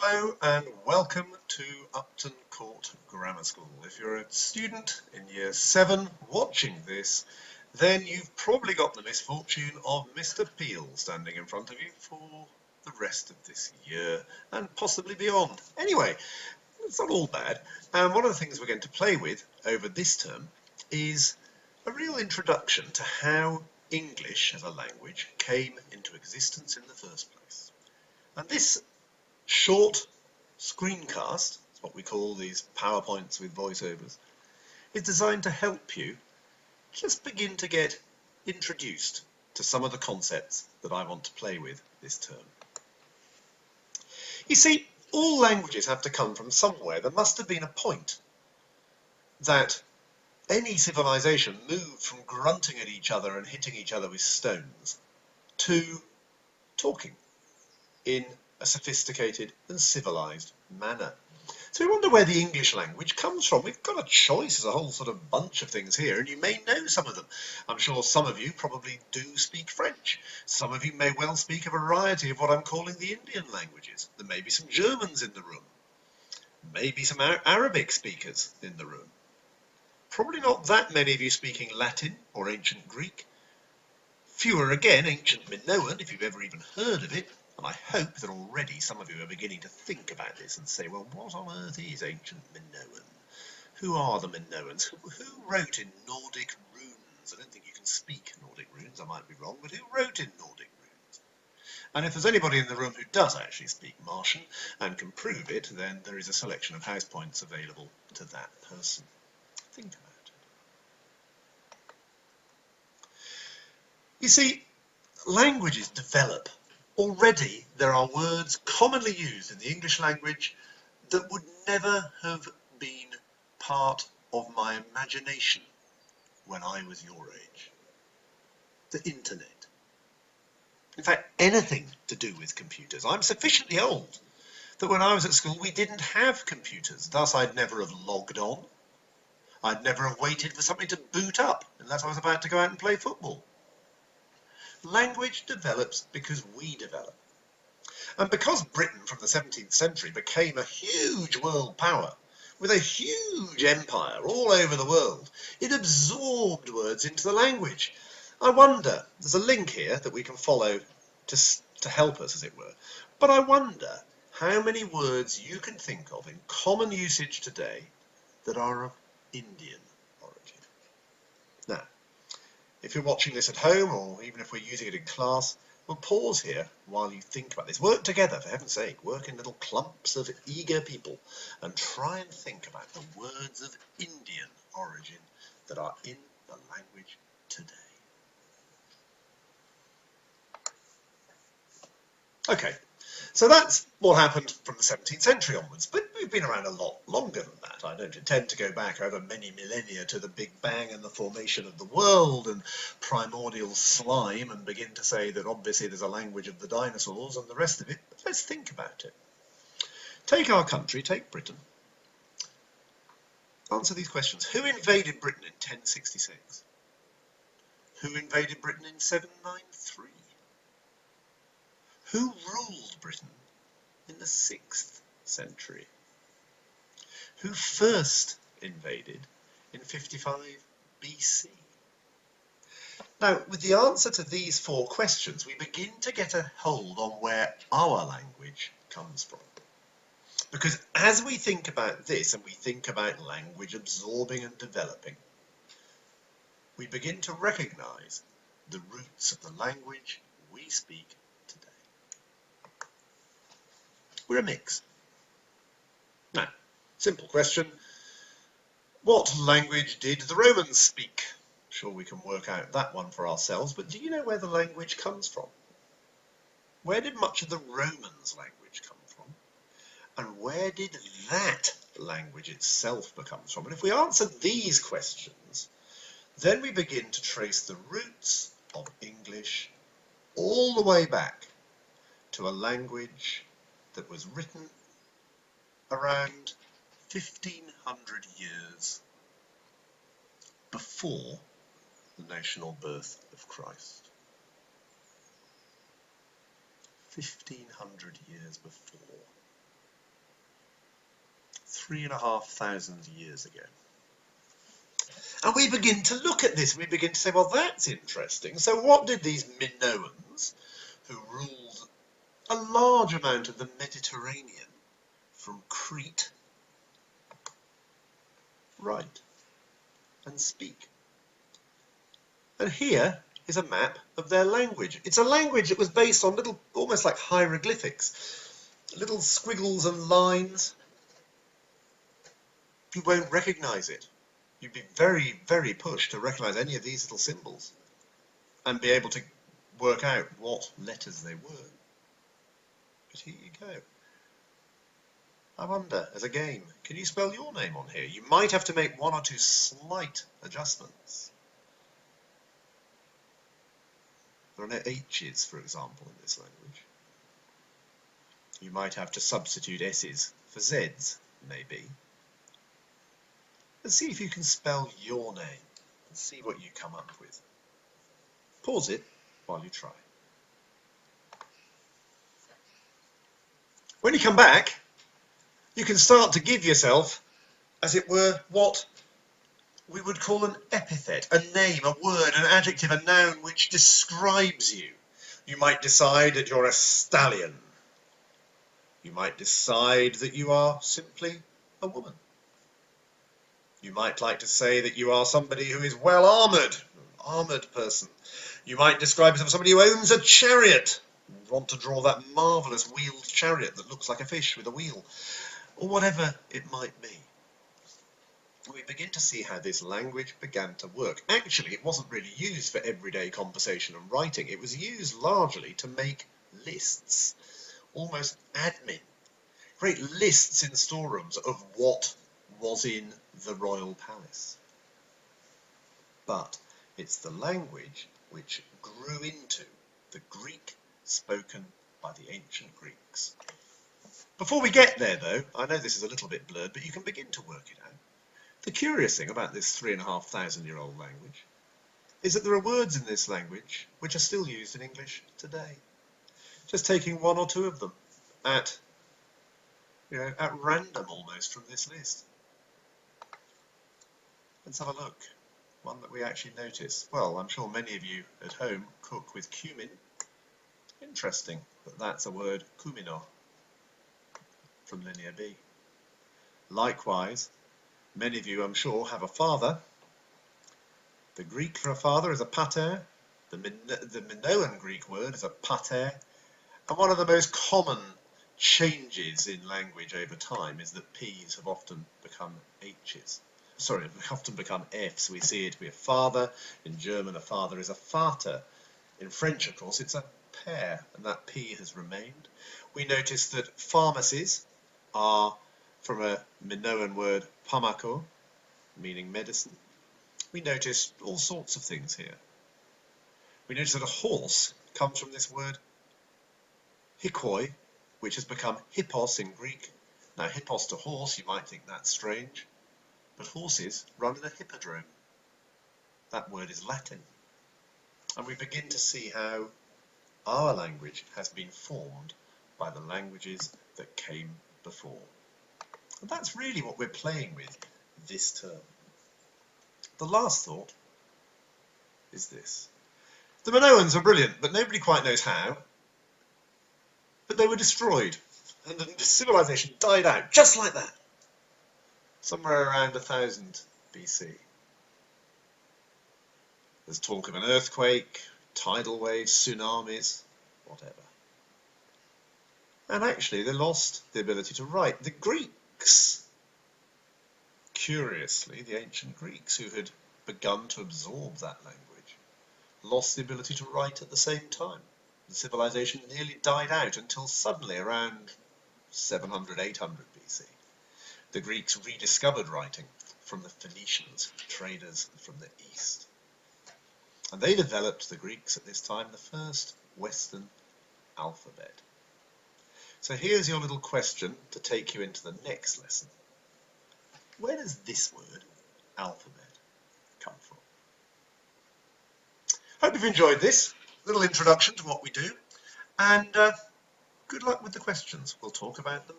Hello and welcome to Upton Court Grammar School. If you're a student in Year 7 watching this, then you've probably got the misfortune of Mr. Peel standing in front of you for the rest of this year and possibly beyond. Anyway, it's not all bad. And one of the things we're going to play with over this term is a real introduction to how English as a language came into existence in the first place. And this short screencast, that's what we call these PowerPoints with voiceovers, is designed to help you just begin to get introduced to some of the concepts that I want to play with this term. You see, all languages have to come from somewhere. There must have been a point that any civilization moved from grunting at each other and hitting each other with stones to talking in a sophisticated and civilized manner. So we wonder where the English language comes from. We've got a choice, there's a whole sort of bunch of things here, and you may know some of them. I'm sure some of you probably do speak French. Some of you may well speak a variety of what I'm calling the Indian languages. There may be some Germans in the room. Maybe some Arabic speakers in the room. Probably not that many of you speaking Latin or ancient Greek. Fewer again ancient Minoan, if you've ever even heard of it. And I hope that already some of you are beginning to think about this and say, well, what on earth is ancient Minoan? Who are the Minoans? Who wrote in Nordic runes? I don't think you can speak Nordic runes, I might be wrong, but who wrote in Nordic runes? And if there's anybody in the room who does actually speak Martian and can prove it, then there is a selection of house points available to that person. Think about it. You see, languages develop. Already there are words commonly used in the English language that would never have been part of my imagination when I was your age. The internet. In fact, anything to do with computers. I'm sufficiently old that when I was at school we didn't have computers, thus I'd never have logged on. I'd never have waited for something to boot up unless I was about to go out and play football. Language develops because we develop. And because Britain from the 17th century became a huge world power, with a huge empire all over the world, it absorbed words into the language. I wonder, there's a link here that we can follow to help us, as it were, but I wonder how many words you can think of in common usage today that are of Indian origin. Now, if you're watching this at home, or even if we're using it in class, we'll pause here while you think about this. Work together, for heaven's sake. Work in little clumps of eager people and try and think about the words of Indian origin that are in the language today. Okay, so that's what happened from the 17th century onwards, but we've been around a lot longer than that. I don't intend to go back over many millennia to the Big Bang and the formation of the world and primordial slime and begin to say that obviously there's a language of the dinosaurs and the rest of it, but let's think about it. Take our country, take Britain. Answer these questions. Who invaded Britain in 1066? Who invaded Britain in 793? Who ruled Britain in the 6th century? Who first invaded in 55 BC? Now, with the answer to these 4 questions, we begin to get a hold on where our language comes from. Because as we think about this and we think about language absorbing and developing, we begin to recognize the roots of the language we speak today. We're a mix. Now, simple question. What language did the Romans speak? I'm sure we can work out that one for ourselves, but do you know where the language comes from? Where did much of the Romans' language come from? And where did that language itself come from? And if we answer these questions, then we begin to trace the roots of English all the way back to a language that was written around 1500 years before the national birth of Christ. 1500 years before. 3,500 years ago. And we begin to look at this, we begin to say, well, that's interesting. So what did these Minoans, who ruled a large amount of the Mediterranean from Crete, write and speak? And here is a map of their language. It's a language that was based on little, almost like hieroglyphics, little squiggles and lines. You won't recognize it. You'd be very, very pushed to recognize any of these little symbols and be able to work out what letters they were. But here you go. I wonder, as a game, can you spell your name on here? You might have to make one or two slight adjustments. There are no H's, for example, in this language. You might have to substitute S's for Z's, maybe. And see if you can spell your name and see what you come up with. Pause it while you try. When you come back, you can start to give yourself, as it were, what we would call an epithet, a name, a word, an adjective, a noun which describes you. You might decide that you're a stallion. You might decide that you are simply a woman. You might like to say that you are somebody who is well armoured, an armoured person. You might describe yourself as somebody who owns a chariot. You want to draw that marvellous wheeled chariot that looks like a fish with a wheel, or whatever it might be. We begin to see how this language began to work. Actually, it wasn't really used for everyday conversation and writing. It was used largely to make lists, almost admin, great lists in storerooms of what was in the royal palace. But it's the language which grew into the Greek spoken by the ancient Greeks. Before we get there, though, I know this is a little bit blurred, but you can begin to work it out. The curious thing about this 3,500-year-old language is that there are words in this language which are still used in English today. Just taking one or two of them at random almost from this list. Let's have a look. One that we actually notice. Well, I'm sure many of you at home cook with cumin. Interesting that that's a word, cumino, from Linear B. Likewise, many of you, I'm sure, have a father. The Greek for a father is a pater. The Minoan Greek word is a pater. And one of the most common changes in language over time is that P's have often become H's. Sorry, often become F's. We see it with father. In German, a father is a Vater. In French, of course, it's a père, and that P has remained. We notice that pharmacies are from a Minoan word, pharmako, meaning medicine. We notice all sorts of things here. We notice that a horse comes from this word hikoi, which has become hippos in Greek. Now, hippos to horse, you might think that's strange, but horses run in a hippodrome. That word is Latin. And we begin to see how our language has been formed by the languages that came before. And that's really what we're playing with this term. The last thought is this. The Minoans were brilliant, but nobody quite knows how. But they were destroyed, and the civilization died out, just like that, somewhere around 1000 BC. There's talk of an earthquake, tidal waves, tsunamis, whatever. And actually they lost the ability to write. The Greeks, curiously, the ancient Greeks who had begun to absorb that language, lost the ability to write at the same time. The civilization nearly died out until suddenly around 700, 800 BC. The Greeks rediscovered writing from the Phoenicians, traders from the east. And they developed, the Greeks at this time, the first Western alphabet. So here's your little question to take you into the next lesson. Where does this word, alphabet, come from? Hope you've enjoyed this little introduction to what we do, and good luck with the questions. We'll talk about them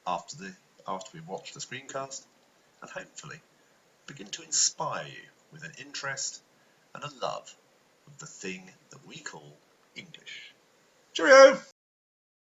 after the after we've watched the screencast, and hopefully begin to inspire you with an interest and a love of the thing that we call English. Cheerio!